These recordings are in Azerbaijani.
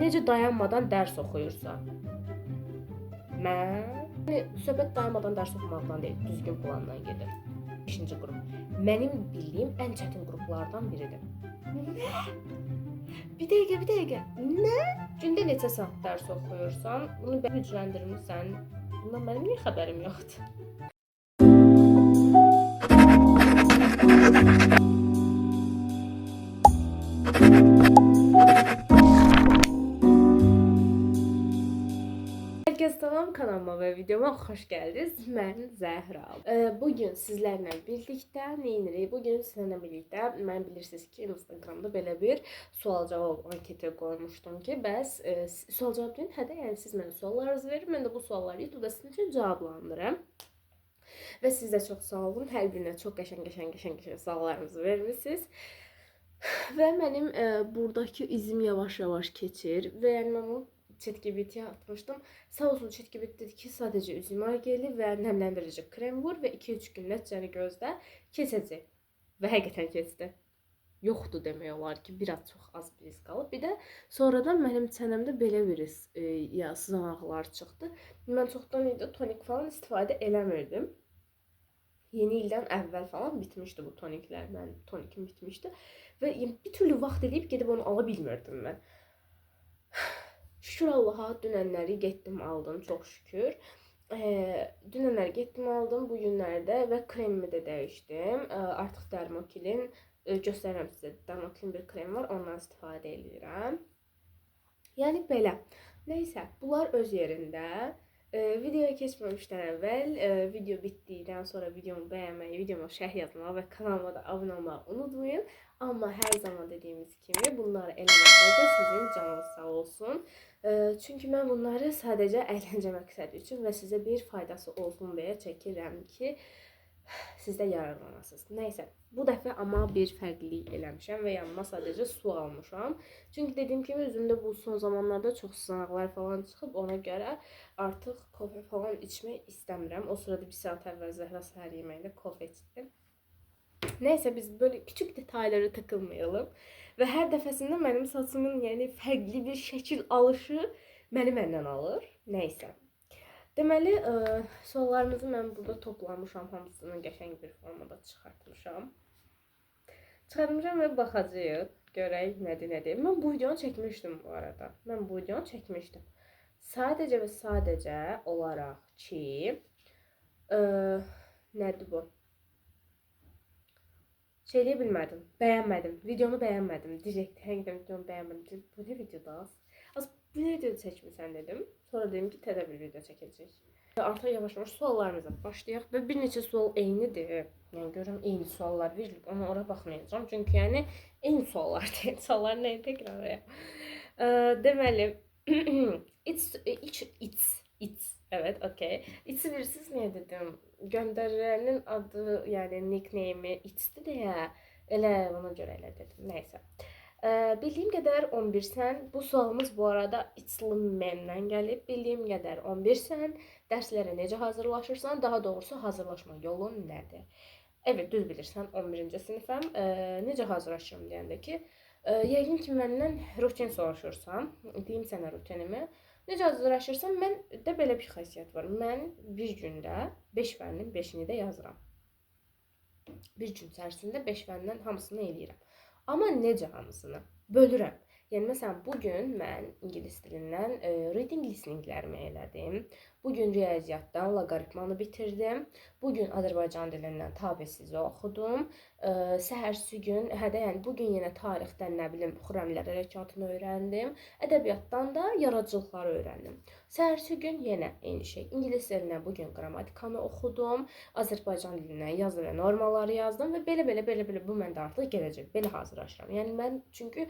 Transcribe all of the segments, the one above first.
necə dayanmadan dərs oxuyursan? Söhbət dayanmadan dərs oxumaqdan deyil, düzgün plandan gedir. 5-ci qrup. Mənim bildiyim ən çətin qruplardan biridir. Nə? Bir dəqiqə. Nə? Gündə neçə saat dərs oxuyursan? Bunu gücləndirmirsən. Bundan mənim niyə xəbərim yoxdur? Herkese salam, kanalıma ve videoma hoş geldiniz. Mən Zəhra. Bugün sizlərlə birlikdə nə edirik? Bugün sizlərlə birlikdə mən bilirsiniz ki, Instagramda belə bir sual-cavab anketi qoymuşdum ki, bəs sual-cavab deyin, yəni siz mənə suallarınızı verin, mən də bu sualları YouTube'da sizin üçün cavablandırım. Və siz də çox sağ olun. Hər birinə çox qəşəng suallarınızı vermisiniz. Və mənim buradakı izim yavaş-yavaş keçir və yəni mən bunu ChatGPT-yə atmışdım. Sağ olsun ChatGPT dedi ki, sadəcə üzümə gəlir və nəmləndirici krem vur və 2-3 gün nəticəni gözlə, keçəcək. Və həqiqətən keçdi. Yoxdur demək olar ki, biraz çox az bir iz qalıb. Bir də sonradan mənim çənəmdə belə bir sızanaqlar çıxdı. Mən çoxdan idi tonik falan istifadə eləmirdim. Yeni ildən əvvəl falan bitmişdi bu toniklər. Mənim tonikim bitmişdi. Və bir türlü vaxt edib gedib onu ala bilmirdim mən. Şükür Allaha dünənləri getdim aldım, çox şükür. Dünənləri getdim aldım bu günlərdə və kremimi də dəyişdim. Artıq Dermokilin, göstərirəm sizə, Dermokilin bir kremi var, ondan istifadə edirəm. Yəni belə. Nəysə, bunlar öz yerində. Videoya keçməmişdən əvvəl, video bitdikdən sonra videomu bəyənməyi, videoma şərh yazmağı və kanalıma da abunə olmağı unutmayın. Amma hər zaman dediyimiz kimi bunları eləməkdə sizin canınız sağ olsun. Çünki mən bunları sadəcə əyləncə məqsədi üçün və sizə bir faydası olsun deyə çəkirəm ki, siz də yararlanasınız. Nəysə, bu dəfə amma bir fərqlilik eləmişəm və yanıma sadəcə su almışam. Çünki dediyim kimi üzümdə bu son zamanlarda çox sızanaqlar falan çıxıb, ona görə artıq kofe falan içmək istəmirəm. O sırada bir saat əvvəl Zəhra səhər yeməyində kofe içdim. Nəysə, biz böyle küçük detaylara takılmayalım. Və hər dəfəsində mənim saçımın yəni fərqli bir şəkil alışı məndən alır. Nəysə. Deməli, suallarımızı mən burada toplamışam, hamısını qəşəng bir formada çıxartmışam. Və baxacağıq, görək nədir. Mən bu videonu çəkmişdim bu arada. Sadəcə və sadəcə olaraq ki, nədir bu? Şeyləyə bilmədim, bəyənmədim, videonu bəyənmədim. Direkt həqiqətən videonu bəyənmədim. Bu ne videoda? Az bu ne video çəkmirsən dedim. Sonra dedim ki, təzə bir video çəkəcək. Artıq yavaş-yavaş suallarımıza başlayaq və bir neçə sual eynidir. Yəni görürəm eyni suallar verilib, amma ora baxmayacağam. Çünki yəni eyni suallar deyil. Suallar nəyə təkrarlayaq? Deməli, it's. Evet, okey. It's bilirsiniz niyə dedim? Göndərənin adı, yəni nickname'i It's-dir deyə, elə ona görə elə dedim. Nəysə. Bildiyim qədər 11-sən. Bu sualımız bu arada It's-lı memdən gəlib. Bildiyim qədər 11-sən. Dərslərə necə hazırlaşırsan? Daha doğrusu hazırlaşma yolun nədir? Evet, düz bilirsən, 11-ci sinifəm. Necə hazırlaşıram deyəndə ki, yəqin ki, məndən rutin soruşursan, deyim sənə rutinimi. Necə hazırlaşırsam, məndə belə bir xasiyyət var. Mən bir gündə 5 fəndən 5-ini də yazıram. Bir gün içərisində 5 fəndən hamısını eləyirəm. Amma necə hamısını? Bölürəm. Yəni, məsələn, bugün mən ingilis dilindən reading listeninglərimi elədim. Bugün riyaziyyatdan loqaritmanı bitirdim. Bugün Azərbaycan dilindən tabesizi oxudum. Səhərsi gün, yəni bugün yenə tarixdən nə bilim Xürrəmlər hərəkatını öyrəndim. Ədəbiyyatdan da yaradıcılıqları öyrəndim. Səhərsi gün yenə eyni şey. İngilis dilindən bugün qrammatikanı oxudum. Azərbaycan dilindən yazı və normaları yazdım və belə bu məndə artıq gələcək. Belə hazırlaşıram. Yəni mən çünki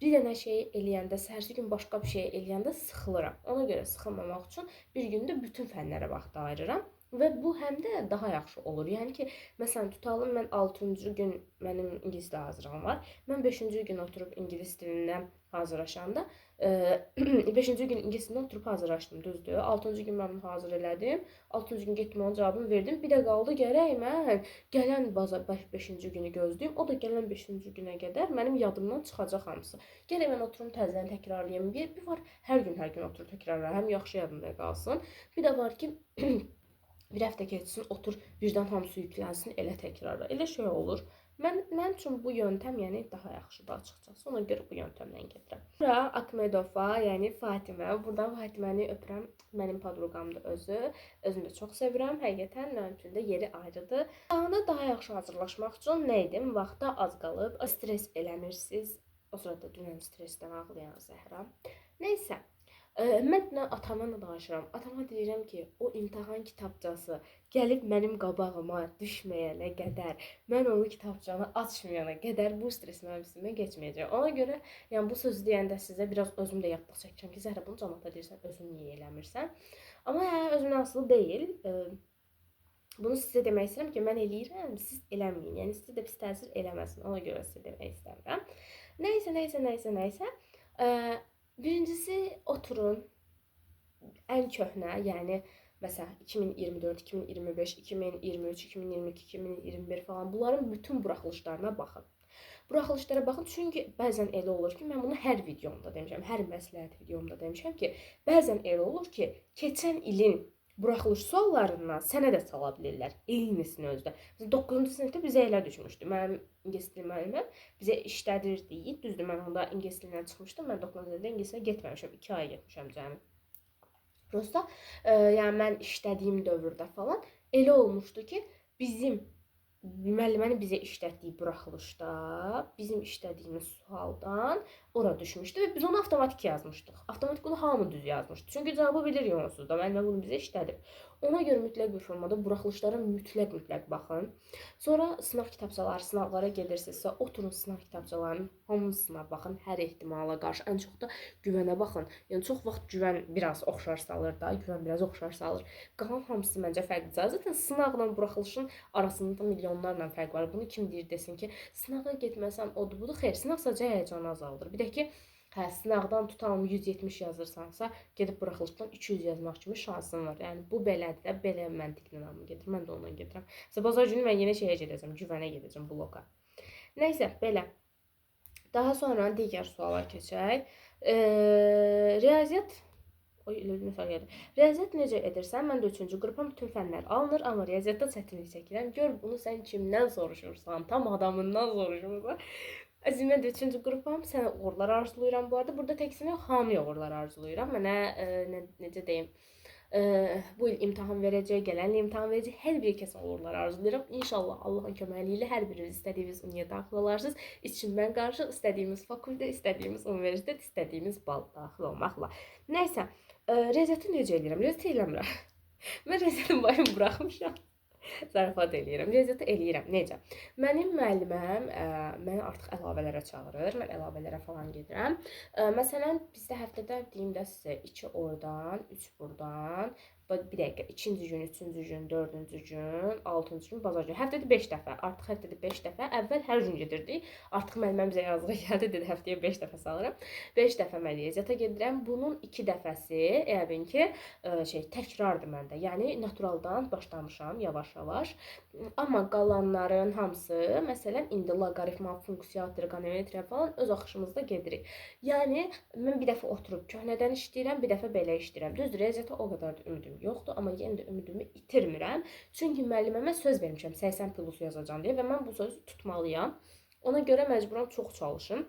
bir dənə şey eləyəndə, səhərsi gün başqa bir şey eləyəndə sıxılıram. Ona görə sıxılmamaq üçün bir gündə bütün fənlərə vaxt ayırıram və bu həm də daha yaxşı olur. Yəni ki, məsələn, tutalım mən 6-cı gün mənim ingilis dili hazırlığım var. Mən 5-ci gün oturub ingilis dilindən hazırlaşanda. 5-ci gün ingilisindən oturub hazırlaşdım, düzdür. 6-cı gün mən bunu hazır elədim. 6-cı gün getdim onun cavabını verdim. Bir də qaldı gərək mən gələn bazar 5-ci günü gözləyim. O da gələn 5-ci günə qədər mənim yadımdan çıxacaq hamısı. Gərək mən oturum təzədən təkrarlayım. Bir var hər gün oturub təkrarlayım. Həm yaxşı yadımda qalsın. Bir də var ki bir həftə keçsin, otur birdən hamısı yüklənsin, elə təkrarla. Elə şey olur. Mən üçün bu yöntəm yəni daha yaxşıdır açıqcası. Ona görə bu yöntəmlə gedirəm. Sonra Akmedova, yəni Fatimə. Buradan Fatiməni öpürəm. Mənim podruqamdır özü. Özünü də çox sevirəm. Həqiqətən mənim üçün də yeri ayrıdır. Daha yaxşı hazırlaşmaq üçün nə edim? Vaxta az qalıb. Stres eləmirsiniz. O sırada dünən stressdən ağlayan Zəhra. Nəysə. Mən atamla danışıram. Atama deyirəm ki, o imtahan kitabçası gəlib mənim qabağıma düşməyənə qədər, mən onu kitabçanı açmayana qədər bu stres mənim üstümə keçməyəcək. Ona görə, yəni bu sözü deyəndə sizə biraz özüm də yadda çəkirəm ki, Zəhra bunu cəmaata deyirsən, özün niyə eləmirsən? Amma özümdən asılı deyil. Bunu sizə demək istəyirəm ki, mən eləyirəm, siz eləməyin. Yəni sizə də pis təsir eləməsin. Ona görə sizə demək istəyirəm. Nəysə. Birincisi oturun ən köhnə, yəni məsələn 2024, 2025, 2023, 2022, 2021 falan bunların bütün buraxılışlarına baxın. Buraxılışlara baxın, çünki bəzən elə olur ki, mən bunu hər videomda demişəm, hər məsləhət videomda demişəm ki, bəzən elə olur ki, keçən ilin buraxılış suallarından sənə də sala bilirlər, eynisini özdə. Məsələn, 9-cu sinifdə bizə elə düşmüşdü. Mənim ingilis dili müəllimim bizə işlədirdi. Düzdür, mən onda ingilis dilindən çıxmışdım. Mən 9-cu sinifdə ingilis dilinə getməmişəm. 2 ay getmişəm cəmi. Prosta, yəni mən işlədiyim dövrdə falan elə olmuşdu ki, bizim müəllimənin bizə işlətdiyi buraxılışda, bizim işlədiyimiz sualdan ora düşmüşdü və biz onu avtomatik yazmışdıq. Avtomatik onu hamı düz yazmışdı. Çünki cavabı bilir onsuz da. Müəllimə bunu bizə işlədib. Ona görə mütləq bir formada buraxılışlara mütləq baxın. Sonra sınaq kitabçaları, sınavlara gedirsinizsə, oturun sınaq kitabçalarının hamısına baxın, hər ehtimala qarşı. Ən çox da güvənə baxın. Yəni çox vaxt güvən biraz oxşar salır da, güvən biraz oxşar salır. Qalan hamısı məncə fərqlidir. Zaten sınaqla buraxılışın arasında milyonlarla fərq var. Bunu kim deyir desin ki, sınağa getməsəm odur budur. Xeyr, sınaq sadəcə həyəcanı azaldır. Bir də ki, sınaqdan tutalım 170 yazırsansa, gedib buraxılışdan 200 yazmaq kimi şansın var. Yəni bu belədir də, belə məntiqlə hamı gedir. Mən də ondan gedirəm. Məsələn, bazar günü mən yenə şeyə gedəcəm, güvənə gedəcəm, bloka. Nəysə, belə. Daha sonra digər suala keçək. Riyaziyyat Riyaziyyat necə edirsən? Mən də 3-cü qrupam, bütün fənlər alınır, amma riyaziyyatda çətinlik çəkirəm. Gör bunu sən kimdən soruşursan, tam adamından soruşursan. Əzimə də 3-cü qrupam, sənə uğurlar arzulayıram bu arada. Burada tək sənə hamıya uğurlar arzulayıram. Mənə necə deyim, bu il imtahan verəcək, gələn il imtahan verəcək, hər bir kəsə uğurlar arzulayıram. İnşallah Allahın köməkliyi ilə hər biriniz istədiyiniz uniyə daxil olarsınız. İçimdən qarşı istədiyimiz fakültə, istədiyimiz universitet, istədiyimiz bal daxil olmaqla. Nəysə, riyaziyyatı necə edirəm? Riyaziyyatı eləmirəm. Mən riyaziyyatın başını buraxmışam. Zarafat eləyirəm. Riyaziyyatı eləyirəm. Necə? Mənim müəlliməm məni artıq əlavələrə çağırır. Mən əlavələrə falan gedirəm. Məsələn, bizdə həftədə deyim də sizə 2 oradan, 3 buradan, bir dəqiqə, 2-ci gün, 3-cü gün, 4-cü gün, 6-cı gün, bazar günü. Həftədə 5 dəfə. Artıq həftədə 5 dəfə. Əvvəl hər gün gedirdik. Artıq müəlliməm bizə yazığı gəldi, dedi həftəyə 5 dəfə salıram. 5 dəfə mən riyaziyyata gedirəm. Bunun 2 dəfəsi, yəqin ki, təkrardır məndə. Yəni naturaldan başlamışam yavaş-yavaş. Amma qalanların hamısı, məsələn, indi loqaritma, funksiya, trigonometriya falan öz axışımızda gedirik. Yəni mən bir dəfə oturub köhnədən işləyirəm, bir dəfə belə işləyirəm. Düzdür, riyaziyyata o qədər də ümidim yoxdur, amma yenə də ümidimi itirmirəm. Çünki müəlliməmə söz vermişəm 80 plus yazacağam deyə və mən bu sözü tutmalıyam. Ona görə məcburam çox çalışım.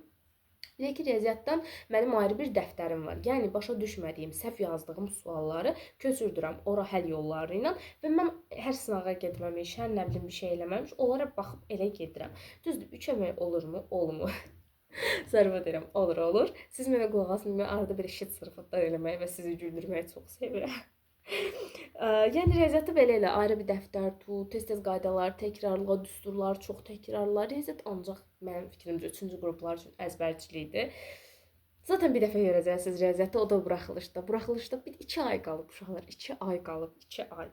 Bir də ki, riyaziyyatdan mənim ayrı bir dəftərim var. Yəni, başa düşmədiyim, səhv yazdığım sualları köçürdürəm ora həll yolları ilə və mən hər sınağa getməmiş, hər nə bilim bir şey eləməmiş, onlara baxıb elə gedirəm. Düzdür, 3 əmək olurmu? Olmur. Zarafat edirəm, olur. Siz mənə qulaq asın, mən arada bir şit zarafatlar eləməyi və sizi güldürməyi çox sevirəm. Yəni riyaziyyatı belə elə ayrı bir dəftər tut, tez-tez qaydalar, təkrarlar, düsturlar, çox təkrarlar. Riyaziyyat ancaq mənim fikrimcə 3-cü qruplar üçün əzbərçilikdir. Zaten bir dəfə görəcəksiniz riyaziyyatı, o da buraxılışda. Buraxılışda 2 ay qalıb uşaqlar, 2 ay qalıb, 2 ay.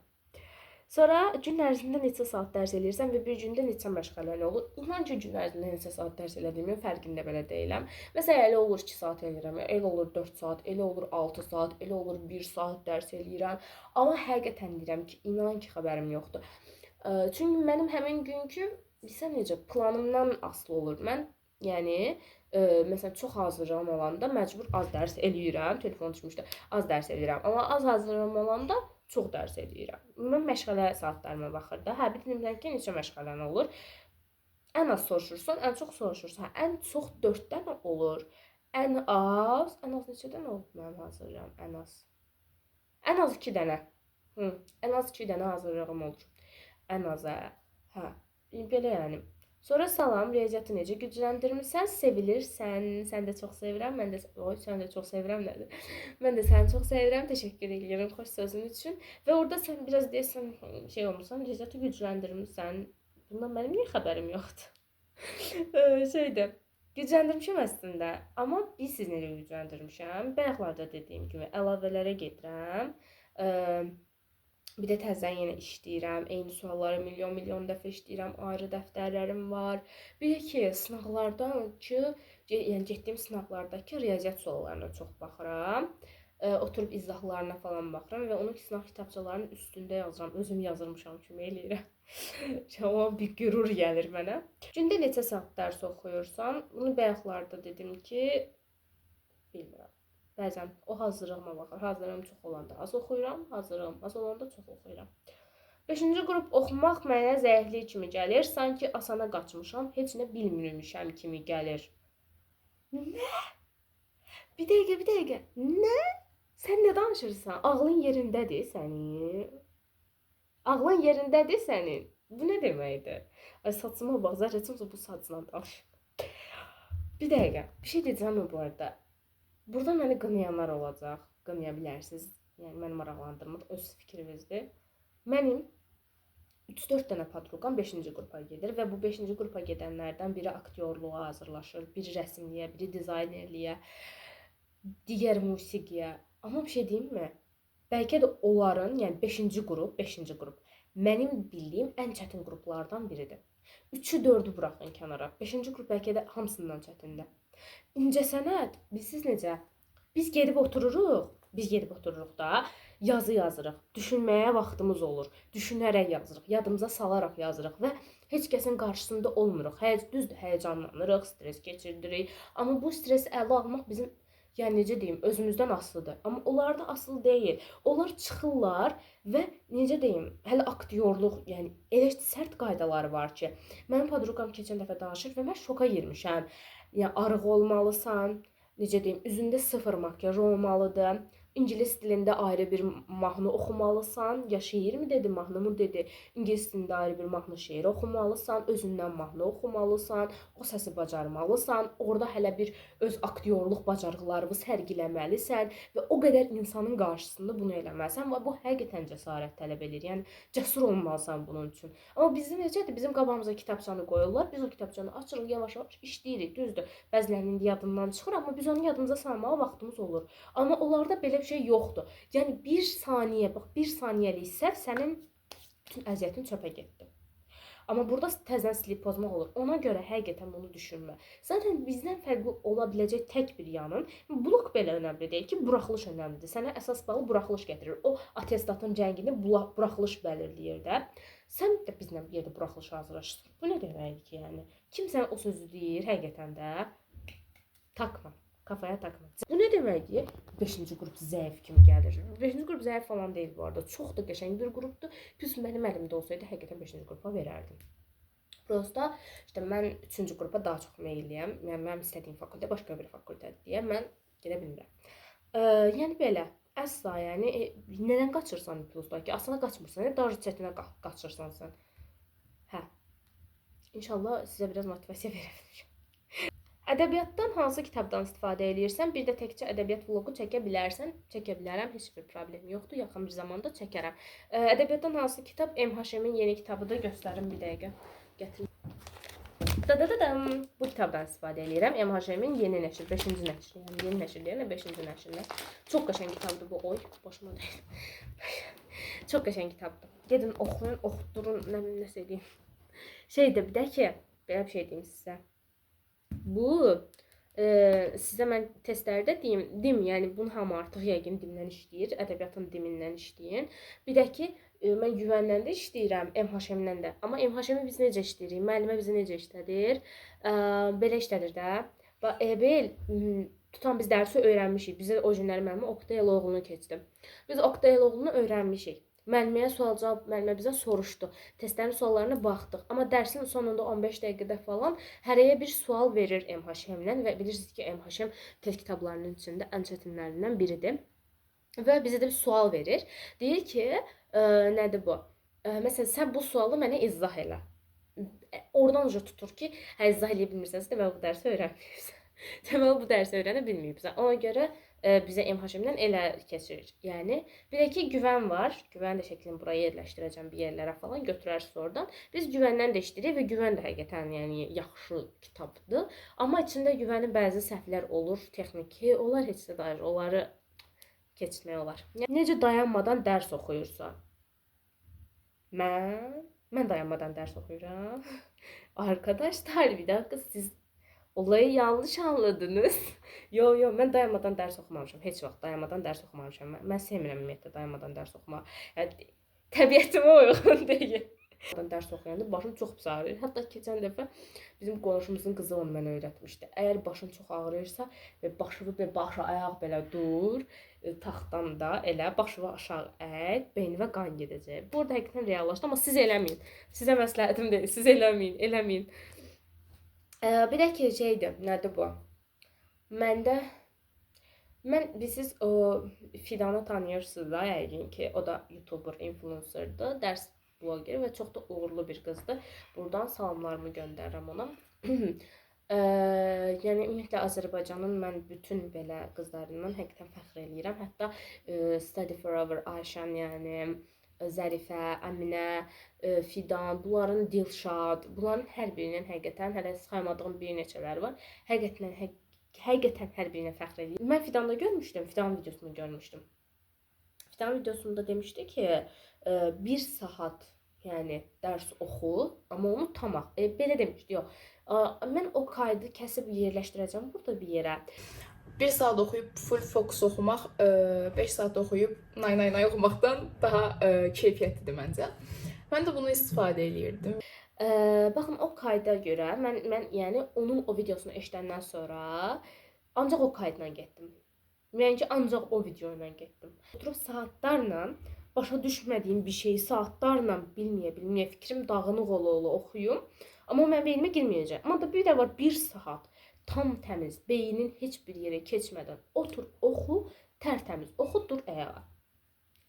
Sonra gün ərzində neçə saat dərs eləyirsən və bir gündə neçə məşğələn olur? İnan ki, gün ərzində neçə saat dərs elədiyimi fərqində belə deyiləm. Məsələn, elə olur 2 saat eləyirəm, elə olur 4 saat, elə olur 6 saat, elə olur 1 saat dərs eləyirəm. Amma həqiqətən deyirəm ki, inan ki, xəbərim yoxdur. Çünki mənim həmin günkü bilirsən necə planımdan asılı olur. Mən yəni məsələn çox hazırlığım olanda məcbur az dərs eləyirəm. Telefon düşmüşdü. Az dərs eləyirəm. Amma az hazırlığım olanda çox dərs eləyirəm. Mən məşğələ saatlarıma baxır da. Hə, bilmirəm ki, neçə məşğələn olur. Ən az soruşursan, ən çox soruşursan. Ən çox 4 dənə olur. Ən az neçədən olur mənim hazırlığım? Ən az 2 dənə. Ən az 2 dənə hazırlığım olur. Ən az hə. Belə yəni. Sonra salam, riyaziyyatı necə gücləndirmirsən? Sevilirsən. Sən də çox sevirəm. Mən də sən də çox sevirəm nədir? Mən də səni çox sevirəm. Təşəkkür edirəm xoş sözün üçün. Və orada sən biraz deyirsən şey olmusan, riyaziyyatı gücləndirmirsən. Bundan mənim niyə xəbərim yoxdur? Şeydə gücləndirmişəm əslində. Amma bilirsiz necə gücləndirmişəm? Bayaqlarda dediyim kimi əlavələrə gedirəm. Bir də təzədən yenə işləyirəm. Eyni sualları milyon dəfə işləyirəm. Ayrı dəftərlərim var. Bir də ki, yəni getdiyim sınaqlardakı riyaziyyat suallarına çox baxıram. Oturub izahlarına falan baxıram və onu sınaq kitabçalarının üstündə yazıram. Özüm yazırmışam kimi eləyirəm. Amma bir qürur gəlir mənə. Gündə neçə saat dərs oxuyursan? Bunu bayaqlarda dedim ki, bilmirəm. Bəzən o hazırlığıma baxır. Hazırlığım çox olanda az oxuyuram, hazırlığım az olanda çox oxuyuram. 5-ci qrup oxumaq mənə zəiflik kimi gəlir. Sanki asana qaçmışam, heç nə bilmirmişəm kimi gəlir. Nə? Bir dəqiqə. Nə? Sən nə danışırsan? Ağlın yerindədir sənin. Ağlın yerindədir sənin. Bu nə deməkdir? Ay saçıma bax, zərrəcimsə bu saçla danışır. Bir dəqiqə. Bir şey deyəcəm bu arada. Burada məni qınayanlar olacaq. Qınaya bilərsiniz. Yəni məni maraqlandırmır. Öz fikrinizdir. Mənim 3-4 dənə podruqam 5-ci qrupa gedir və bu 5-ci qrupa gedənlərdən biri aktyorluğa hazırlaşır, biri rəsmliyə, biri dizaynerliyə, digər musiqiyə. Amma bir şey deyimmi? Bəlkə də onların, yəni 5-ci qrup mənim bildiyim ən çətin qruplardan biridir. 3-ü 4-ü buraxın kənara. 5-ci qrup bəlkə də hamısından çətindir. İncəsənət, bilsiz necə? Biz gedib otururuq da, yazı yazırıq. Düşünməyə vaxtımız olur. Düşünərək yazırıq, yadımıza salaraq yazırıq və heç kəsin qarşısında olmuruq. Düzdür, həyəcanlanırıq, stres keçirdirik. Amma bu stresi ələ almaq bizim, yəni necə deyim, özümüzdən asılıdır. Amma onlarda asılı deyil. Onlar çıxırlar və necə deyim, hələ aktyorluq, yəni elə sərt qaydaları var ki, mənim podruqam keçən dəfə danışır və mən şoka girmişəm. Yəni arıq olmalısan, necə deyim, üzündə 0 makyaj olmalıdır. İngilis dilində ayrı bir mahnı oxumalısan. Ya şeir mi dedi, mahnı mı dedi? İngilis dilində ayrı bir mahnı şeir oxumalısan, özündən mahnı oxumalısan, o səsi bacarmalısan. Orada hələ bir öz aktyorluq bacarıqlarını sərgiləməlisən və o qədər insanın qarşısında bunu eləməlisən və bu həqiqətən cəsarət tələb edir. Yəni cəsur olmalısan bunun üçün. Amma bizdə necədir? Bizim qabağımıza kitabçanı qoyurlar. Biz o kitabçanı açırıq, yavaş-yavaş işləyirik. Düzdür. Bəzilərinin yadından çıxır, amma biz onu yadımıza salmağa vaxtımız olur. Amma onlarda belə bir şey yoxdur. Yəni bir saniyəlik səhv sənin bütün əziyyətin çöpə getdi. Amma burada təzədən silib pozmaq olur. Ona görə həqiqətən bunu düşünmə. Zaten bizdən fərqli ola biləcək tək bir yanın, blok belə önəmli deyil ki, buraxılış önəmlidir. Sənə əsas bağlı buraxılış gətirir. O attestatın rəngini buraxılış bəlirləyir də. Sən də bizlə bir yerdə buraxılış hazırlaşırsan. Bu nə deməkdir ki, yəni? Kim sənə o sözü deyir həqiqətən də? Takma. Kafaya takma. Bu nə deməkdir? 5-ci qrup zəif kimi gəlir. 5-ci qrup zəif falan deyil bu arada. Çox da qəşəng bir qrupdur. Püs mənim əlimdə olsaydı həqiqətən 5-ci qrupa verərdim. Prosta işte mən 3-cü qrupa daha çox meyilliyəm. Yəni mənim istədiyim fakültə başqa bir fakültədir deyə mən gedə bilmirəm. Yəni belə. Əsla yəni nədən qaçırsan plusdakı? Asana qaçmırsan, daha çətinə qaçırsan sən. Hə. İnşallah sizə biraz motivasiya verə biləcəm. Ədəbiyyatdan hansı kitabdan istifadə edirsən? Bir də təkcə ədəbiyyat vloqu çəkə bilərsən. Çəkə bilərəm, heç bir problem yoxdur. Yaxın bir zamanda çəkərəm. Ədəbiyyatdan hansı kitab? M.H.M-in yeni kitabı da göstərim bir dəqiqə. Gətirin. Bu kitabdan istifadə edirəm. M.H.M-in yeni nəşr, 5-ci nəşr. Yəni yeni nəşr deyirəm, 5-ci nəşrlər. Çox qəşəng kitabdır bu. Oy, başıma deyil. Çox qəşəng kitabdır. Gedin oxuyun, oxutdurun, nəsə edin. Şeydir, bir də ki, belə bir şey deyim sizə. Bu sizə mən testlərdə deyim, yəni bunu hamı artıq yəqin dimdən işləyir, ədəbiyyatın dimindən işləyin. Bir də ki, mən güvəndən də işləyirəm, MHM-dən də. Amma MHM-i biz necə işləyirik? Müəllimə bizi necə işlədir? Belə işlədir də. Bax, Ebel tutan biz dərsi öyrənmişik. Bizə o günləri müəllimə Oqtay Eloğlunu keçdim. Biz Oqtay Eloğlunu öyrənmişik. Müəlliməyə sual-cavab, müəllimə bizə soruşdu. Testlərin suallarına baxdıq. Amma dərsin sonunda 15 dəqiqədə falan hərəyə bir sual verir MHM-dən və bilirsiniz ki, MHM test kitablarının içində ən çətinlərindən biridir. Və bizə də bir sual verir. Deyir ki, nədir bu? Məsələn, sən bu sualı mənə izah elə. Oradan uca tutur ki, izah eləyə bilmirsənsə, deməli bu dərsi öyrənməyibsən. Deməli bu dərsi öyrənə bilməyibsən. Ona görə bizə MHM-dən elə keçirir. Yəni, bir də ki, güvən var. Güvən də şəklini buraya yerləşdirəcəm bir yerlərə falan, götürərsiniz oradan. Biz güvəndən də işləyirik və güvən də həqiqətən yəni yaxşı kitabdır. Amma içində güvənin bəzi səhvlər olur, texniki, onlar heç də dair, onları keçmək olar. Necə dayanmadan dərs oxuyursan? Mən dayanmadan dərs oxuyuram. Arkadaşlar, bir dakika, siz olayı yanlış anladınız. Yo, mən dayanmadan dərs oxumamışam. Heç vaxt dayanmadan dərs oxumamışam. Mən sevmirəm ümumiyyətlə dayanmadan dərs oxumağı. Yəni, təbiətimə uyğun deyil. Dərs oxuyanda başım çox pis ağrıyır. Hətta keçən dəfə bizim qonşumuzun qızı onu mənə öyrətmişdi. Əgər başın çox ağrıyırsa və başını başı ayaq belə dur, taxtdan da elə başını aşağı əy, beyninə qan gedəcək. Burada həqiqətən reallaşdı, amma siz eləməyin. Sizə məsləhətim deyil, siz eləməyin. Bir də ki, şeydir, nədir bu? Siz o Fidanı tanıyırsınız da, yəqin ki, o da YouTuber, influencerdır, dərs bloger və çox da uğurlu bir qızdır. Buradan salamlarımı göndərirəm ona. Yəni, ümumiyyətlə, Azərbaycanın mən bütün belə qızlarından həqiqətən fəxr eləyirəm. Hətta Study Forever, Ayşən, yəni, Zərifə, Əminə, Fidan, bunların Dilşad, bunların hər birinin həqiqətən, hələ saymadığım bir neçələri var. Həqiqətən hər birinə fəxr eləyirəm. Mən Fidanda görmüşdüm, Fidanın videosunu görmüşdüm. Fidanın videosunda demişdi ki, 1 saat yəni dərs oxu, amma onu tamaq. Belə demişdi, yox. Mən o kaydı kəsib yerləşdirəcəm burada bir yerə. 1 saat oxuyub full fokus oxumaq, 5 saat oxuyub nay oxumaqdan daha keyfiyyətlidir məncə. Mən də bunu istifadə eləyirdim. Baxın, o kayda görə mən yəni onun o videosunu eşidəndən sonra ancaq o kaydla getdim. Yəni ki, ancaq o video ilə getdim. Oturub saatlarla başa düşmədiyim bir şeyi saatlarla bilməyə, fikrim dağınıq ola oxuyum. Amma mən beynimə girməyəcək. Amma da bir də var, 1 saat tam təmiz, beynin heç bir yerə keçmədən otur, oxu, tərtəmiz, oxu, dur ayağa.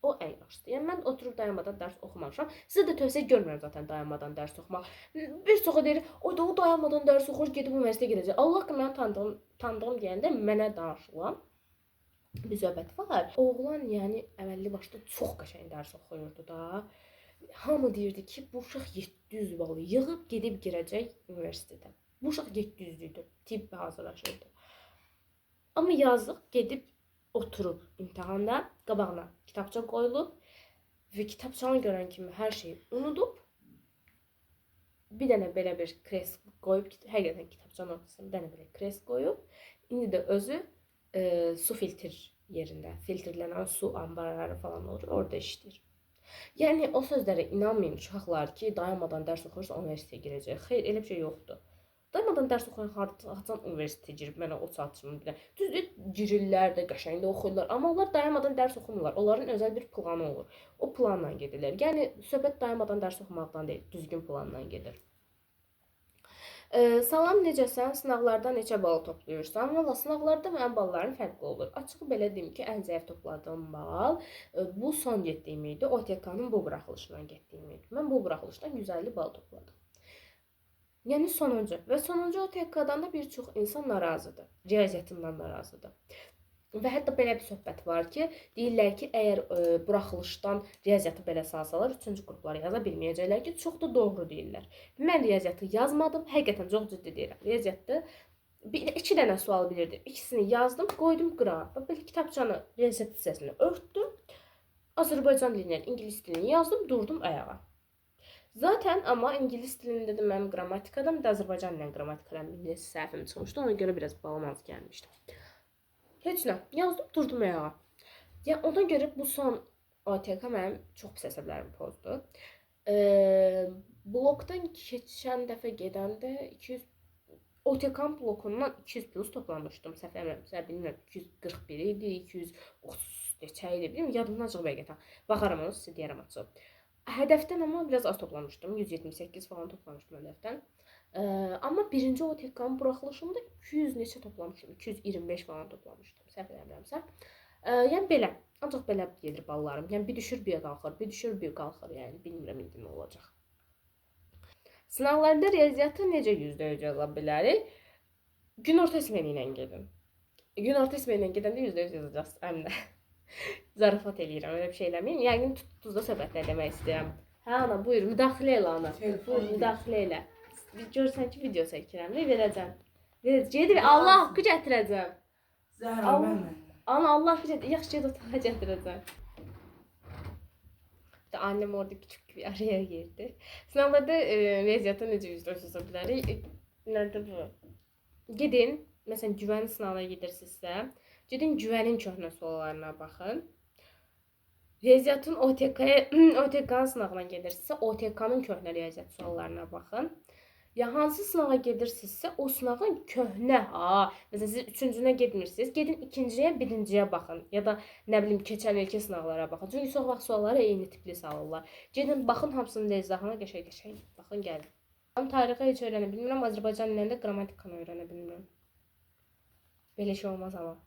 O ən yaxşıdır. Yəni, mən oturub dayanmadan dərs oxumamışam. Sizə də tövsiyə görmürəm zaten dayanmadan dərs oxumaq. Bir çoxu deyir, o dayanmadan dərs oxur, gedib universitetə girəcək. Allah ki, mən tanıdığım deyəndə mənə danışılan bir söhbət var. Oğlan yəni əməlli başda çox qəşəng dərs oxuyurdu da. Hamı deyirdi ki, bu uşaq 700 bal yığıb gedib girəcək universitetə. Bu uşaq 700-lüydü, tibb hazırlaşırdı. Amma yazıq gedib oturub imtahanda qabağına kitabça qoyulub və kitabçanı görən kimi hər şeyi unudub. Bir dənə belə bir kresk qoyub, həqiqətən kitabçanın ortasına bir dənə belə kresk qoyub. İndi də özü su filtr yerində, filtrlənən su ambarları falan olur, orada işləyir. Yəni, o sözlərə inanmayın uşaqlar ki, dayanmadan dərs oxuyursa universitetə girəcək. Xeyr, elə bir şey yoxdur. Dayanmadan dərs oxuyan harcan universitetə girib, mənə o saatçımı bilən. Düzdür, girirlər də, qəşəng də oxuyurlar, amma onlar dayanmadan dərs oxumurlar. Onların özəl bir planı olur. O planla gedirlər. Yəni, söhbət dayanmadan dərs oxumaqdan deyil, düzgün planla gedir. Salam, necəsən? Sınavlarda neçə bal toplayırsan? Valla, sınavlarda mənim ballarım fərqli olur. Açığı belə deyim ki, ən zəif topladığım bal bu son getdiyim idi. OTK-nın bu buraxılışından getdiyim idi. Mən bu buraxılışdan 150 bal topladım. Yəni sonuncu. Və sonuncu OTK-dan da bir çox insan narazıdır. Riyaziyyatından narazıdır. Və hətta belə bir söhbət var ki, deyirlər ki, əgər buraxılışdan riyaziyyatı belə salsalar, 3-cü qruplara yaza bilməyəcəklər ki, çox da doğru deyirlər. Mən riyaziyyatı yazmadım, həqiqətən çox ciddi deyirəm. Riyaziyyatda 2 dənə sual bilirdim. İkisini yazdım, qoydum qırağa. Belə kitabçanı riyaziyyat hissəsini örtdüm. Azərbaycan dilindən ingilis dilini yazdım, durdum ayağa. Zaten amma ingilis dilində də mənim qrammatikadan, bir də Azərbaycan dilinin qrammatikadan bir səhvim çıxmışdı. Ona görə biraz balım az gəlmişdi. Heç nə, yazdım, durdum ayağa. Yəni ona görə bu son OTK mənim çox pis əsəblərimi pozdu. Blokdan keçən dəfə gedəndə 200 OTK blokundan 200 plus toplamışdım. Səhv eləmirəmsə, bilmirəm, 241 idi, 230 neçə idi, bilmirəm, yadımdan çıxıb həqiqətən. Baxaram onu, sizə deyərəm açıb. Hədəfdən amma biraz az toplamışdım. 178 falan toplamışdım hədəfdən. Amma birinci OTK-nın buraxılışında 200 neçə toplamışdım. 225 falan toplamışdım. Səhv eləmirəmsə. Yəni belə. Ancaq belə gedir ballarım. Yəni bir düşür, bir qalxır, bir düşür, bir qalxır. Yəni bilmirəm indi nə olacaq. Sınavlarda riyaziyyatı necə %100 yaza bilərik? Günorta ismeni ilə gedin. Günorta ismeni ilə gedəndə %100 yazacaqsınız. Əminə. Zarafat eləyirəm, öyle bir şey eləməyim. Yəqin tutduzda söhbətlər demək istəyirəm. Hə ana, buyur, müdaxilə elə ana. Buyur, müdaxilə elə. Görsən ki, video çəkirəm, nə verəcəm? Gedir, Allah haqqı gətirəcəm. Zəhra mənlə. Ana, Allah haqqı gətirəcəm. Yaxşı, ged otağa gətirəcəm. Annem orada küçük bir araya girdi. Sınavlarda riyaziyyatı necə %100 bilərik? Nədir bu? Gedin, məsələn, güvən sınavına gedirsinizsə, gedin güvənin köhnə suallarına baxın. Riyaziyyatın OTK sınavına gedirsinizsə, OTK-nın köhnə riyaziyyat suallarına baxın. Ya hansı sınava gedirsinizsə, o sınavın köhnə, məsələn, siz 3-cünə getmirsiniz, gedin 2-ciyə, 1-ciyə baxın. Ya da, nə bilim, keçən ilki sınavlara baxın. Çünki çox vaxt sualları eyni tipli salırlar. Gedin, baxın, hamısının izahına qəşəng-qəşəng baxın, gəlin. Tarixi heç öyrənə bilmirəm, Azərbaycan dilində qrammatikanı öyrənə bilmirəm. Belə şey olmaz amma.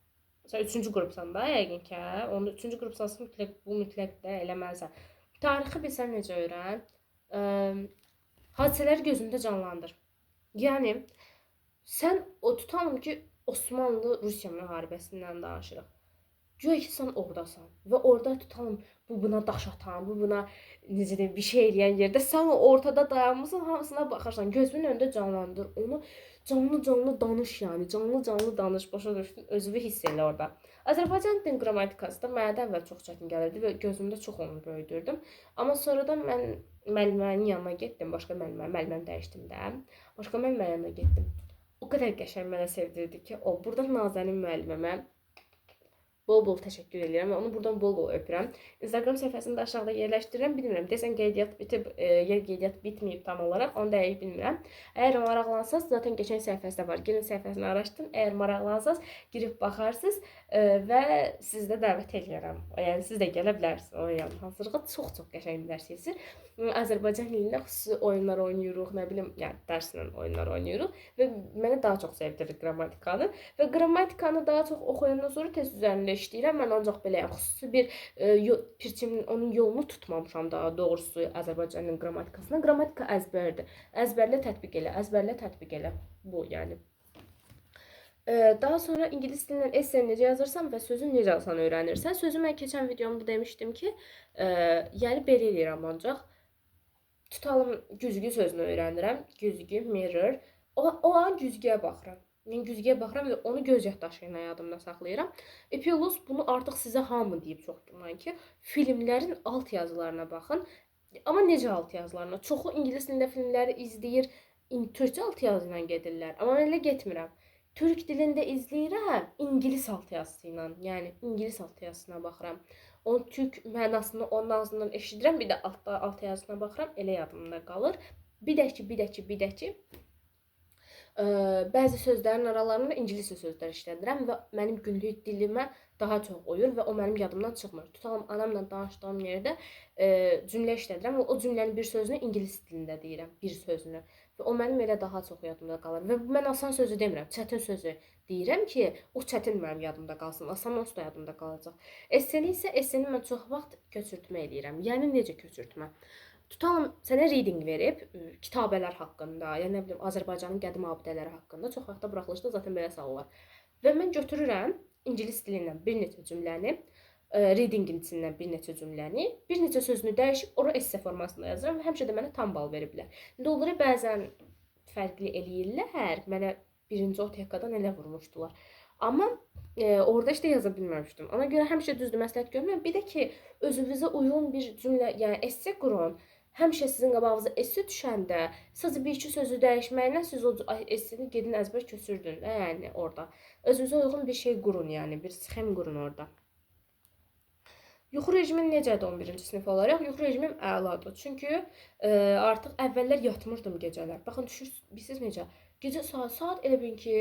Məsələn, 3-cü qrupsan da, yəqin ki, onda 3-cü qrupsansa bu mütləq də eləməlisən. Tarixi bilsən necə öyrən? Hadisələri gözündə canlandır. Yəni, sən tutalım ki, Osmanlı-Rusiya müharibəsindən danışırıq. Güya ki, sən oradasan və orada tutalım, bu buna daş atan, bu buna necə deyim, bir şey eləyən yerdə sən ortada dayanmışsan, hamısına baxarsan, gözünün önündə canlandır. Onu canlı-canlı danış, yəni, canlı-canlı danış, başa düşdün, özünü hiss elə orada. Azərbaycan dilinin qrammatikası da mənə də əvvəl çox çətin gəlirdi və gözümdə çox onu böyüdürdüm. Amma sonradan mən müəllimənin yanına getdim, başqa müəlliməm dəyişdim də. Başqa müəllimənin yanına getdim. O qədər qəşəng mənə sevdirdi ki, o burada Nazənin müəlliməmə bol-bol təşəkkür edirəm və onu buradan bol-bol öpürəm. Instagram səhifəsini də aşağıda yerləşdirirəm, bilmirəm. Desən qeydiyyat bitib, ya qeydiyyat bitməyib tam olaraq, onu dəqiq bilmirəm. Əgər maraqlansaz, zaten keçən səhifəsində var. Girin səhifəsini araşdırın. Əgər maraqlansaz, girib baxarsınız və sizi də dəvət edirəm. Yəni siz də gələ bilərsiniz. O yəni hazırlığa çox-çox qəşəng dərs keçir. Azərbaycan dilində xüsusi oyunlar oynayırıq, nə bilim, yəni dərslə oyunlar oynayırıq və mənə daha çox sevdirir qrammatikanı və qrammatikanı daha çox oxuyandan sonra tez üzərində işləyirəm. Mən ancaq belə xüsusi bir onun yolunu tutmamışam daha doğrusu Azərbaycanın qrammatikasına. Qrammatika əzbərdir. Əzbərlə tətbiq elə, əzbərlə tətbiq elə. Bu yəni. Daha sonra ingilis dilindən esseni necə yazırsan və sözün necə asan öyrənirsən. Sözü mən keçən videomda demişdim ki, yəni belə eləyirəm ancaq. Tutalım, güzgü sözünü öyrənirəm. Güzgü, mirror. O an güzgüyə baxıram. Mən güzgüyə baxıram və onu göz yaddaşı ilə yadımda saxlayıram. Epilos bunu artıq sizə hamı deyib çox güman ki, filmlərin alt yazılarına baxın. Amma necə alt yazılarına? Çoxu ingilis dilində filmləri izləyir, türkcə alt yazı ilə gedirlər. Amma mən elə getmirəm. Türk dilində izləyirəm, ingilis alt yazısı ilə. Yəni ingilis alt yazısına baxıram. Onun türk mənasını onun ağzından eşidirəm, bir də alt yazısına baxıram, elə yadımda qalır. Bir də ki, bəzi sözlərin aralarında ingiliscə sözlər işlədirəm və mənim günlük dilimə daha çox uyur və o mənim yadımdan çıxmır. Tutalım, anamla danışdığım yerdə cümlə işlədirəm və o cümlənin bir sözünü ingilis dilində deyirəm, bir sözünü. Və o mənim elə daha çox yadımda qalır. Və mən asan sözü demirəm, çətin sözü deyirəm ki, o çətin mənim yadımda qalsın, asan olsa da yadımda qalacaq. Esseni isə, esseni mən çox vaxt köçürtmə eləyirəm. Yəni necə köçürtmə? Tutalım, sənə reading verib, kitabələr haqqında, ya nə bilim, Azərbaycanın qədim abidələri haqqında çox vaxtda buraxılışda zaten belə salırlar. Və mən götürürəm ingilis dilindən bir neçə cümləni, readingin içindən bir neçə cümləni, bir neçə sözünü dəyişib, ora esse formasında yazıram və həmişə də mənə tam bal veriblər. İndi onları bəzən fərqli eləyirlər, mənə birinci OTK-dan elə vurmuşdular. Amma orada işte yaza bilməmişdim. Ona görə həmişə düzdür məsləhət görmürəm. Bir də ki, özünüzə uyğun bir cümlə, yəni esse qurun. Həmişə sizin qabağınıza esse düşəndə sadəcə bir iki sözü dəyişməklə siz o esseni gedin əzbər köçürdün. Yəni orada özünüzə uyğun bir şey qurun, yəni bir sxem qurun orada. Yuxu rejimim necədir 11-ci sinif olaraq? Yuxu rejimim əladır. Çünki artıq əvvəllər yatmırdım gecələr. Baxın bilirsiniz necə? Gecə saat elə bil ki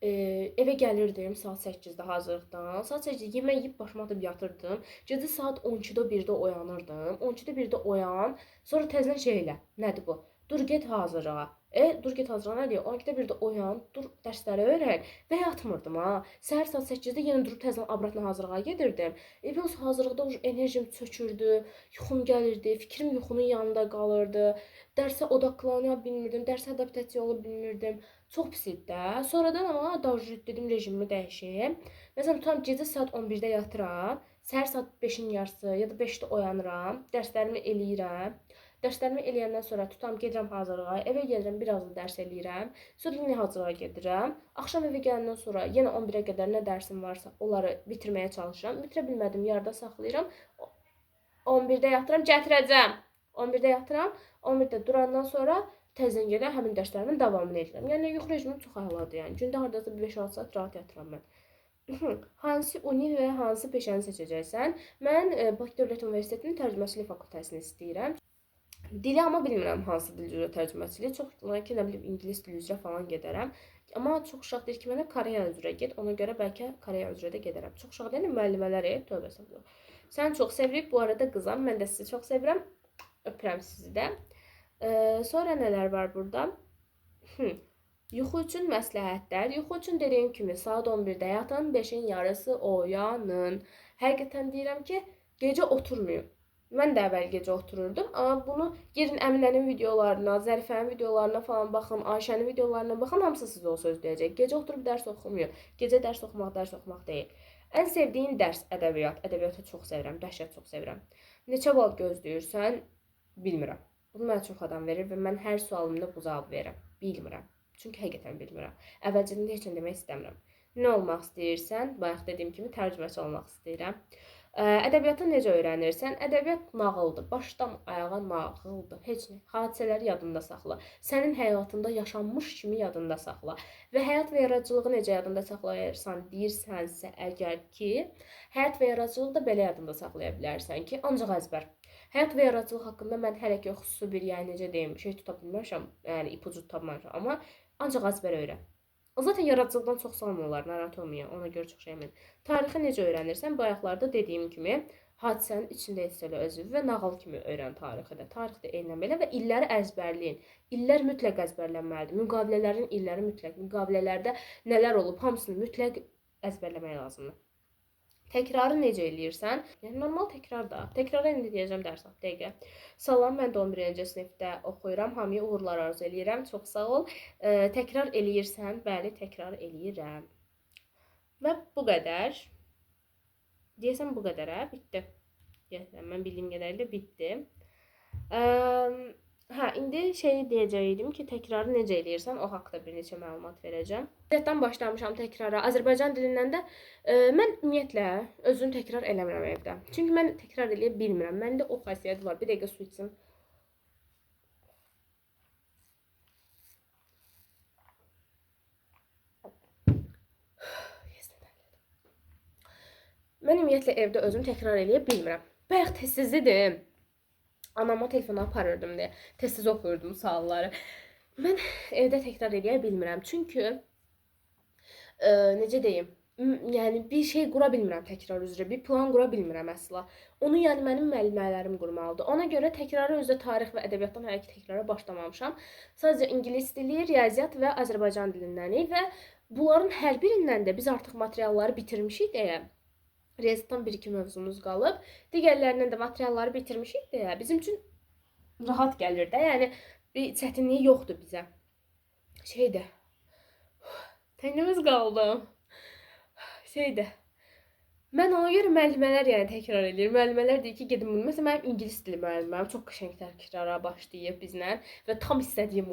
evə gəlirdim saat 8-də hazırlıqdan. Saat 8-də yemək yeyib başıma atıb yatırdım. Gecə saat 12-də 1-də oyanırdım. 12-də 1-də oyan, sonra təzədən şey elə. Nədir bu? Dur get hazırlığa. Dur get hazırlığa nə deyir? 12-də 1-də oyan, dur dərsləri öyrən və yatmırdım ha. Səhər saat 8-də yenə durub təzədən abratla hazırlığa gedirdim. Biraz hazırlıqda enerjim çökürdü, yuxum gəlirdi, fikrim yuxunun yanında qalırdı. Dərsə odaklana bilmirdim, dərsə adaptasiya ola bilmirdim. Çox pis idi də. Sonradan amma dedim rejimimi dəyişim. Məsələn, tutam gecə saat 11-də yatıram, səhər saat 5-in yarısı ya da 5-də oyanıram, dərslərimi eləyirəm. Dərslərimi eləyəndən sonra tutam gedirəm hazırlığa, evə gəlirəm, biraz da dərs eləyirəm. Sonra yenə hazırlığa gedirəm. Axşam evə gələndən sonra yenə 11-ə qədər nə dərsim varsa, onları bitirməyə çalışıram. Bitirə bilmədim, yarıda saxlayıram. 11-də yatıram, gətirəcəm. 11-də yatıram, 11-də durandan sonra təzədən gedən həmin dərslərimin davamını edirəm. Yəni yuxu rejimim çox əladır. Yəni gündə hardasa 5-6 saat rahat yatıram mən. Hansı uni və hansı peşəni seçəcəksən? Mən Bakı Dövlət Universitetinin tərcüməçilik fakültəsini istəyirəm. Dili amma bilmirəm hansı dil üzrə tərcüməçilik. Çox lakin nə bilim ingilis dili üzrə falan gedərəm. Amma çox uşaq deyir ki, mənə Koreya üzrə get. Ona görə bəlkə Koreya üzrə də gedərəm. Çox uşaq deyir müəllimələri, tövbə səbr. Sən çox sevirik. Bu arada qızam, mən də sizi çox sevirəm. Öpürəm sizi də. Sonra nələr var burada? Yuxu üçün məsləhətlər. Yuxu üçün dediyim kimi saat 11-də yatın, 5-in yarısı oyanın. Həqiqətən deyirəm ki, gecə oturmayın. Mən də əvvəl gecə otururdum, amma bunu girin Əminənin videolarına, Zərifənin videolarına falan baxın, Ayşənin videolarına baxın, hamısı sizə o söz deyəcək. Gecə oturub dərs oxumuyor. Gecə dərs oxumaq deyil. Ən sevdiyin dərs ədəbiyyat. Ədəbiyyatı çox sevirəm, dəhşət çox sevirəm. Neçə bal gözləyirsən? Bilmirəm. Bunu mənə çox adam verir və mən hər sualımda bu cavab verirəm. Bilmirəm. Çünki həqiqətən bilmirəm. Əvvəlcədən heç nə demək istəmirəm. Nə olmaq istəyirsən? Bayaq dediyim kimi tərcüməçi olmaq istəyirəm. Ədəbiyyatı necə öyrənirsən? Ədəbiyyat nağıldır. Başdan ayağa nağıldır. Heç nə. Hadisələri yadında saxla. Sənin həyatında yaşanmış kimi yadında saxla. Və həyat və yaradıcılığı necə yadında saxlayırsan deyirsənsə əgər ki, həyat və yaradıcılığı da belə yadında saxlaya bilərsən ki, ancaq əzbər. Həyat və yaradıcılıq haqqında mən hələ ki xüsusi bir, yəni necə deyim, şey tuta bilməmişəm, yəni ipucu tuta bilməmişəm, amma ancaq əzbər öyrən. Zaten yaradıcılıqdan çox salmırlar, narahat olmayın, ona görə çox şeyəm. Tarixi necə öyrənirsən? Bayaqlarda dediyim kimi, hadisənin içində hiss elə özü və nağıl kimi öyrən tarixi də. Tarix də eynən belə və illəri əzbərləyin. İllər mütləq əzbərlənməlidir. Müqavilələrin illəri mütləq, müqavilələrdə nələr olub, hamısını mütləq əzbərləmək lazımdır. Təkrarı necə eləyirsən? Yəni normal təkrar da. Təkrara indi deyəcəm dərs haqqı dəqiqə. Salam, mən də 11-ci sinifdə oxuyuram. Hamıya uğurlar arzu eləyirəm. Çox sağ ol. Təkrar eləyirsən? Bəli, təkrar eləyirəm. Və bu qədər. Deyəsəm bu qədər, hə? Bitdi. Deyəsəm, mən bildiyim qədərilə bitdi. İndi şey deyəcəydim ki, təkrarı necə eləyirsən, o haqda bir neçə məlumat verəcəm. Zətdən başlamışam təkrara. Azərbaycan dilindən də mən ümumiyyətlə özüm təkrar eləmirəm evdə. Çünki mən təkrar eləyə bilmirəm. Məndə o xasiyyət var. Bir dəqiqə su içsin. Mən ümumiyyətlə evdə özüm təkrar eləyə bilmirəm. Bayaq tez-tez dedim. Anama telefonu aparırdım deyə. Tez-tez oxuyurdum sualları. Mən evdə təkrar eləyə bilmirəm. Çünki necə deyim, yəni bir şey qura bilmirəm təkrar üzrə. Bir plan qura bilmirəm əsla. Onu yəni mənim müəllimələrim qurmalıdır. Ona görə təkrarı özdə tarix və ədəbiyyatdan hələ ki təkrara başlamamışam. Sadəcə ingilis dili, riyaziyyat və Azərbaycan dilindənik və bunların hər birindən də biz artıq materialları bitirmişik deyə. Riyaziyyatdan 1-2 mövzumuz qalıb. Digərlərindən də materialları bitirmişik deyə bizim üçün rahat gəlir də. Yəni bir çətinliyi yoxdur bizə. Şeydə. Təngimiz qaldı. Şeydə. Mən ona görə müəllimələr yəni təkrar edir. Müəllimələr deyir ki, gedin bunu. Məsələn, mənim ingilis dili müəlliməm çox qəşəng təkrara başlayıb bizlə və tam istədiyim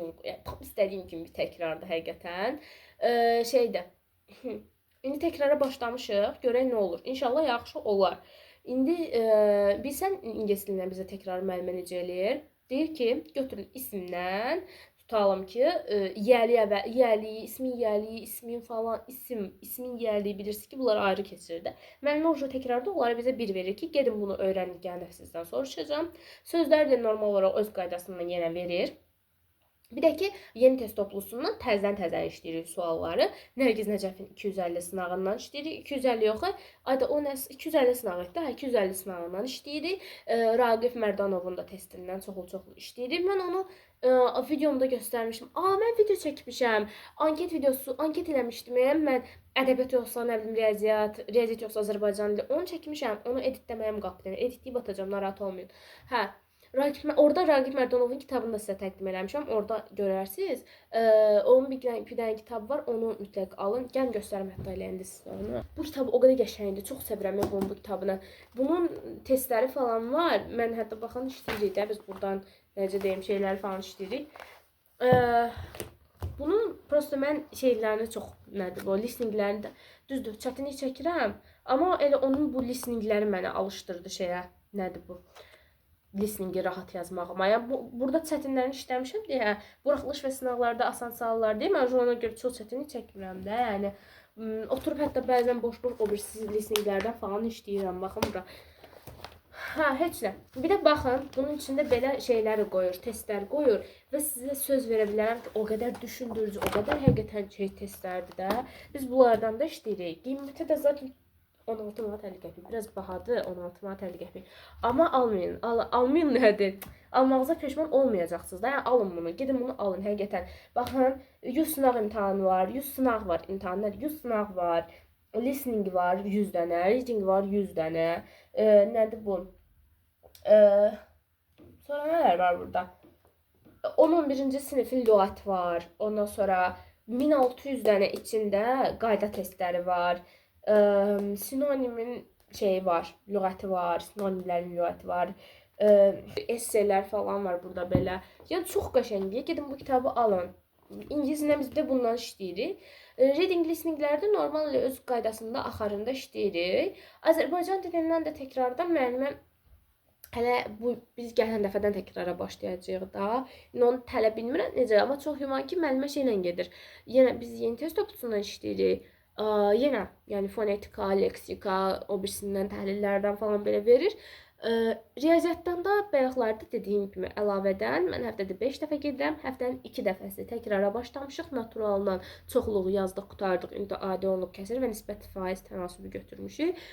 kimi bir təkrardır həqiqətən. Şeydə. İndi təkrara başlamışıq. Görək nə olur. İnşallah yaxşı olar. İndi bilsən ingilis dilindən bizə təkrar müəllimə necə eləyir? Deyir ki, götürün isimdən tutalım ki, yiyəliyə və yiyəliyi, ismin yiyəliyi, ismin falan, ismin yiyəliyi bilirsiniz ki, bunlar ayrı keçir də. Müəllimə o təkrarda onlara bizə bir verir ki, gedin bunu öyrənin, gəlin sizdən soruşacağam. Sözləri də normal olaraq öz qaydasından yenə verir. Bir də ki, yeni test toplusundan təzədən işləyirik sualları. Nərgiz Nəcəfin 250 sınağından işləyirik. 250 yox, ayda o nəsə 250 sınağı etdi. 250 sınağından işləyirik. Raqif Mərdanovun da testindən çoxlu işləyirik. Mən onu videomda göstərmişdim. Mən video çəkmişəm. Anket eləmişdim. Mən ədəbiyyat yoxsa, nə bilim, riyaziyyat yoxsa Azərbaycan dili onu çəkmişəm. Onu editləməyəm qapıdan. Editləyib atacağım, narahat olmayın. Orada Raqif Mərdanovun kitabını da sizə təqdim eləmişəm. Orada görərsiniz. Onun bir dənə kitabı var. Onu mütləq alın. Gəlin göstərim hətta eləyəndə sizə onu. Bu kitabı o qədər qəşəngdir. Çox sevirəm bunun bu kitabını. Bunun testləri falan var. Mən hətta baxın işləyirik də. Biz buradan necə deyim şeyləri falan işləyirik. Bunun prosta mən şeylərini çox nədir bu listeninglərini də düzdür çətinlik çəkirəm. Amma elə onun bu listeningləri mənə alışdırdı şeyə. Nədir bu? Listeningi rahat yazmağıma. Yəni burada çətinlərini işləmişəm deyə, buraxılış və sınaqlarda asan suallar deyə mən ona görə çox çətinlik çəkmirəm də. Yəni oturub hətta bəzən boş-boş o bir listeninglərdən falan işləyirəm. Baxın bura. Heç nə. Bir də baxın, bunun içində belə şeyləri qoyur, testlər qoyur və sizə söz verə bilərəm ki, o qədər düşündürücü, o qədər həqiqətən testlərdir də. Biz bunlardan da işləyirik. Qiyməti də zaten 16 manat 50 qəpik. Biraz bahadır, 16 manat 50 qəpik. Amma almayın. Almayın nədir? Almağınıza peşman olmayacaqsınız da. Yəni alın bunu. Gedin bunu alın həqiqətən. Baxın, 100 sınaq imtahanı var. 100 sınaq var imtahanlar. 100 sınaq var. Listening var 100 dənə. Reading var 100 dənə. Nədir bu? Sonra nələr var burada? 11-ci sinifin lüğəti var. Ondan sonra 1600 dənə içində qayda testləri var. Sinonimin şeyi var, lüğəti var, sinonimlərin lüğəti var, esselər falan var burada belə. Yəni çox qəşəngdir. Gedin bu kitabı alın. İngilis dilində biz də bundan işləyirik. Reading listeninglərdə normal öz qaydasında axarında işləyirik. Azərbaycan dilindən də təkrardan müəllimə hələ biz gələn dəfədən təkrara başlayacağıq da. Onu tələ bilmirəm necə, amma çox güman ki, müəllimə şeylə gedir. Yenə biz yeni test toplusundan işləyirik. Yenə, yəni fonetika, leksika, o birisindən təhlillərdən falan belə verir. Riyaziyyatdan da bayaqlarda dediyim kimi əlavədən mən həftədə 5 dəfə gedirəm. Həftənin 2 dəfəsi təkrara başlamışıq. Naturaldan çoxluğu yazdıq, qutardıq. İndi adi onluq kəsir və nisbəti faiz tənasübü götürmüşük.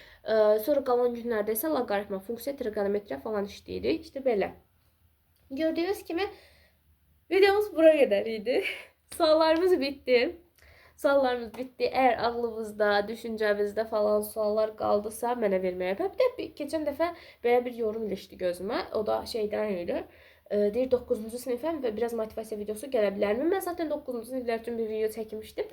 Sonra qalan günlərdə isə loqaritma, funksiya, trigonometriya falan işləyirik. İşte belə. Gördüyünüz kimi videomuz buraya qədər idi. Suallarımız bitdi. Suallarımız bitdi. Əgər ağlınızda, düşüncənizdə falan suallar qaldısa mənə verməyə. Bir də keçən dəfə belə bir yorum ilişdi gözümə. O da şeydən idi. Deyir 9-cu sinifəm və biraz motivasiya videosu gələ bilərmi? Mən zaten 9-cu siniflər üçün bir video çəkmişdim.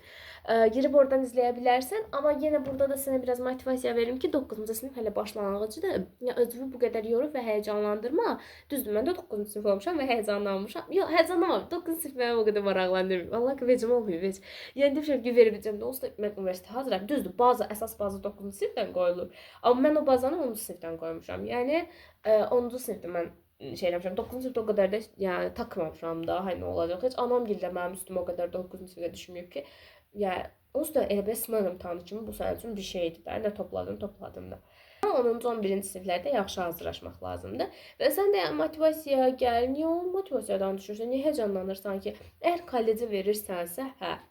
Girib oradan izləyə bilərsən. Amma yenə burada da sənə biraz motivasiya verim ki, 9-cu sinif hələ başlanğıcıdır. Özünü bu qədər yorub və həyəcanlandırma. Düzdür, mən də 9-cu sinif olmuşam və həyəcanlanmışam. Yox, həyəcanlanmam. 9-cu sinif mənə o qədər maraqlandırmır. Vallahi ki, vecim olmuyor, vec. Yəni demişəm ki, verəcəm də olsa mən universitetə hazıram. Düzdür, əsas bazı 9-cu sinifdən qoyulur. Amma mən o bazanı 10-cu sinifdən qoymuşam. Yəni 10-cu sinifdə mən şey eləmişəm. 9-cu sinifdə o qədər də yəni takmamışam da, hay nə olacaq. Heç anam gildə mənim üstümə o qədər 9-cu sinifdə düşməyib ki, yəni onsuz da elə belə sınav imtahanı kimi bu sənin üçün bir şeydir də. Nə topladım da. 10-cu, 11-ci siniflərdə yaxşı hazırlaşmaq lazımdır. Və sən də yəni motivasiya gəlir. Niyə o motivasiyadan düşürsən? Niyə həyəcanlanırsan ki? Əgər kolleci verirsənsə,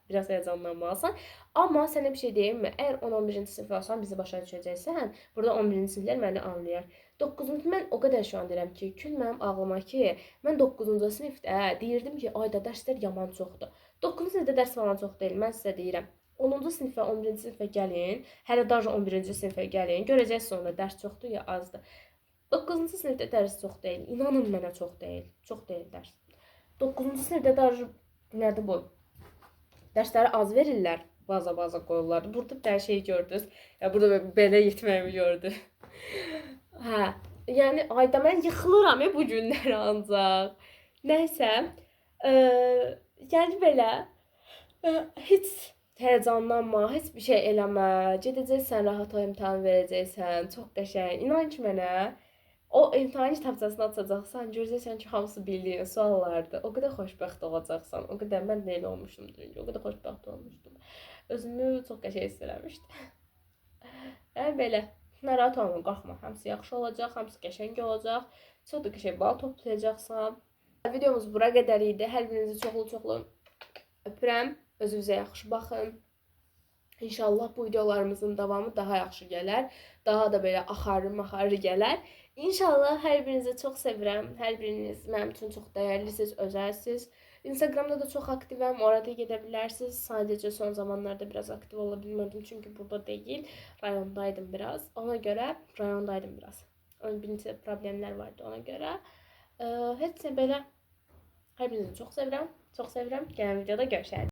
biraz həyəcanlanmalısan. Amma sənə bir şey deyim mi? Əgər 10-11-ci sinif olsan, bizi başa düşəcəksən, burada 11-ci siniflər məni anlayar. 9-cu mən o qədər şu an deyirəm ki, mənim ağlıma ki, mən 9-cu sinifdə deyirdim ki, ayda dərslər yaman çoxdur. 9-cu sinifdə dərs falan çox deyil, mən sizə deyirəm. 10-cu sinifə, 11-ci sinifə gəlin, hələ daha 11-ci sinifə gəlin, görəcəksiniz onda dərs çoxdur ya azdır. 9-cu sinifdə dərs çox deyil, inanın mənə çox deyil dərs. 9-cu sinifdə daha nədir bu? Dərsləri az verirlər, baza qoyurlar. Burada bir şey gördünüz, ya burada belə yetməyimi gördü. Yəni ayda mən yıxılıram bu günlər ancaq. Nəysə, yəni belə heç Həyəcanlanma, heç bir şey eləmə. Gedəcəksən, rahat o imtahan verəcəksən. Çox qəşəng. İnan ki mənə, o imtahan kitabçasını açacaqsan, görəcəksən ki, hamısı bildiyin suallardır. O qədər xoşbəxt olacaqsan. O qədər mən də elə olmuşdum çünki. O qədər xoşbəxt olmuşdum. Özümü çox qəşəng hiss eləmişdim. Belə. Narahat olma, qorxma. Hamısı yaxşı olacaq, hamısı qəşəng olacaq. Çox da qəşəng bal toplayacaqsan. Videomuz bura qədər idi. Hər birinizi çoxlu-çoxlu öpürəm. Özünüzə yaxşı baxın. İnşallah bu videolarımızın davamı daha yaxşı gələr. Daha da belə axarlı gələr. İnşallah hər birinizi çox sevirəm. Hər biriniz mənim üçün çox dəyərlisiniz, özəlsiniz. Instagramda da çox aktivəm. Orada gedə bilərsiniz. Sadəcə son zamanlarda biraz aktiv ola bilmədim çünki burada deyil. Rayondaydım biraz. Ona görə rayondaydım biraz. Bir neçə problemlər vardı ona görə. Heç nə belə. Hər birinizi çox sevirəm. Çox sevirəm. Gələn videoda görüşərik.